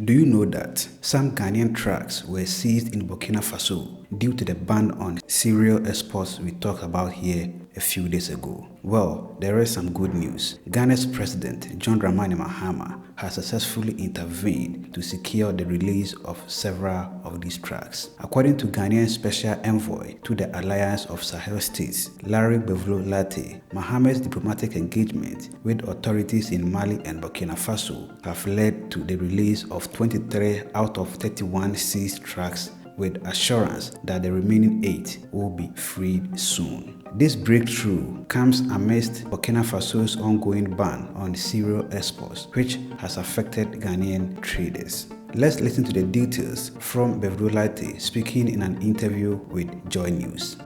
Do you know that some Ghanaian trucks were seized in Burkina Faso due to the ban on cereal exports we talked about here a few days ago? Well, there is some good news. Ghana's President John Dramani Mahama has successfully intervened to secure the release of several of these trucks. According to Ghanaian Special Envoy to the Alliance of Sahel States, Gbevlo-Lartey, Mahama's diplomatic engagement with authorities in Mali and Burkina Faso have led to the release of 23 out of 31 seized trucks, with assurance that the remaining 8 will be freed soon. This breakthrough comes amidst Burkina Faso's ongoing ban on cereal exports, which has affected Ghanaian traders. Let's listen to the details from Gbevlo-Lartey speaking in an interview with Joy News.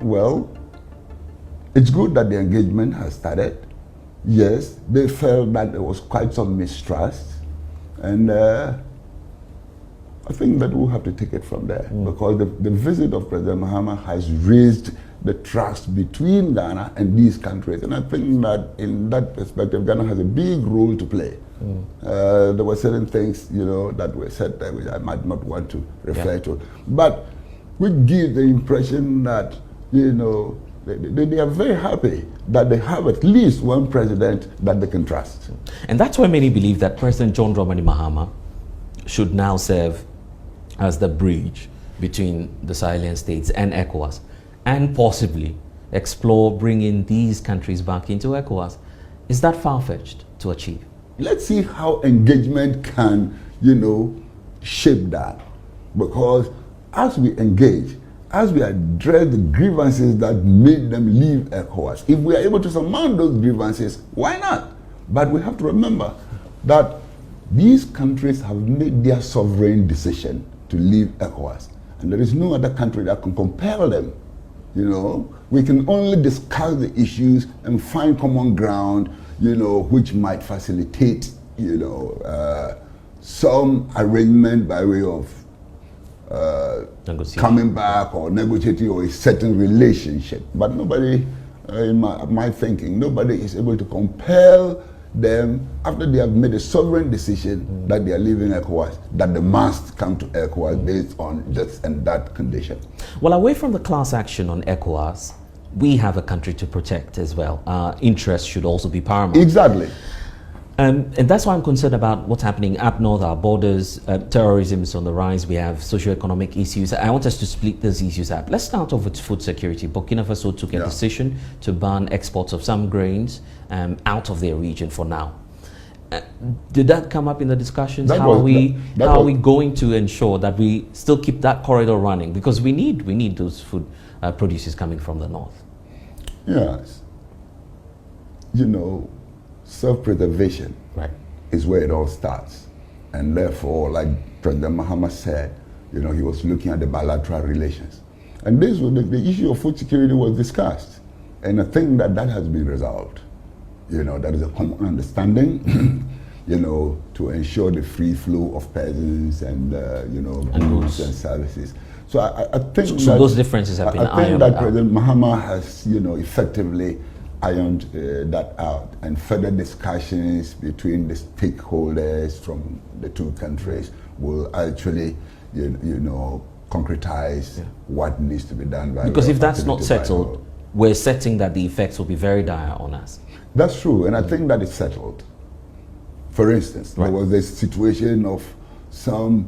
Well, it's good that the engagement has started. Yes, they felt that there was quite some mistrust, and I think that we'll have to take it from there, because the visit of President Mahama has raised the trust between Ghana and these countries, and I think that in that perspective, Ghana has a big role to play. There were certain things, that were said there which I might not want to refer to, but we give the impression that, they are very happy that they have at least one president that they can trust. And that's why many believe that President John Dramani Mahama should now serve as the bridge between the Sahel States and ECOWAS, and possibly explore bringing these countries back into ECOWAS. Is that far-fetched to achieve? Let's see how engagement can, shape that. Because as we engage, as we address the grievances that made them leave ECOWAS, if we are able to surmount those grievances, why not? But we have to remember that these countries have made their sovereign decision to leave ECOWAS, and there is no other country that can compel them. We can only discuss the issues and find common ground, which might facilitate, some arrangement by way of coming back or negotiating or a certain relationship. But nobody, in my thinking, nobody is able to compel them after they have made a sovereign decision that they are leaving ECOWAS, that they must come to ECOWAS based on this and that condition. Well, away from the class action on ECOWAS, we have a country to protect as well. Our interests should also be paramount. Exactly. And that's why I'm concerned about what's happening up north, our borders. Terrorism is on the rise. We have socio-economic issues. I want us to split these issues up. Let's start off with food security. Burkina Faso took a decision to ban exports of some grains out of their region for now. Did that come up in the discussions? How are we going to ensure that we still keep that corridor running? Because we need those food producers coming from the north. Yes. Self-preservation is where it all starts. And therefore, like President Mahama said, he was looking at the bilateral relations. And this was the issue of food security was discussed. And I think that has been resolved. There is a common understanding, to ensure the free flow of persons and, goods and services. So I think so those differences have been ironed out. I think that President Mahama has, effectively ironed that out, and further discussions between the stakeholders from the two countries will actually, concretize what needs to be done. Because if that's not settled, we're setting that the effects will be very dire on us. That's true, and I think that is settled. For instance, there was a situation of some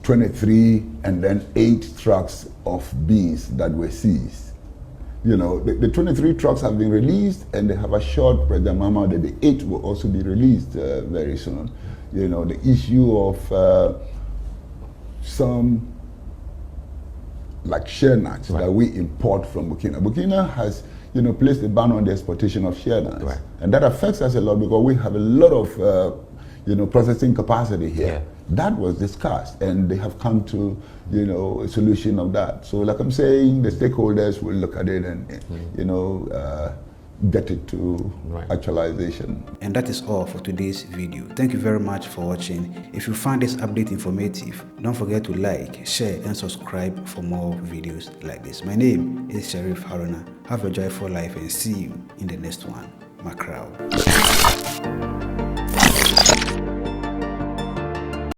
23 and then 8 trucks of beans that were seized. The 23 trucks have been released, and they have assured President Mahama that the 8 will also be released very soon. The issue of some like share nuts that we import from Burkina. Burkina has placed a ban on the exportation of share nuts, and that affects us a lot because we have a lot of processing capacity here. Yeah. That was discussed, and they have come to a solution of that. So like I'm saying, the stakeholders will look at it and get it to actualization. And that is all for today's video. Thank you very much for watching. If you found this update informative, don't forget to like, share and subscribe for more videos like this. My name is Sheriff Haruna. Have a joyful life and see you in the next one. Macrao.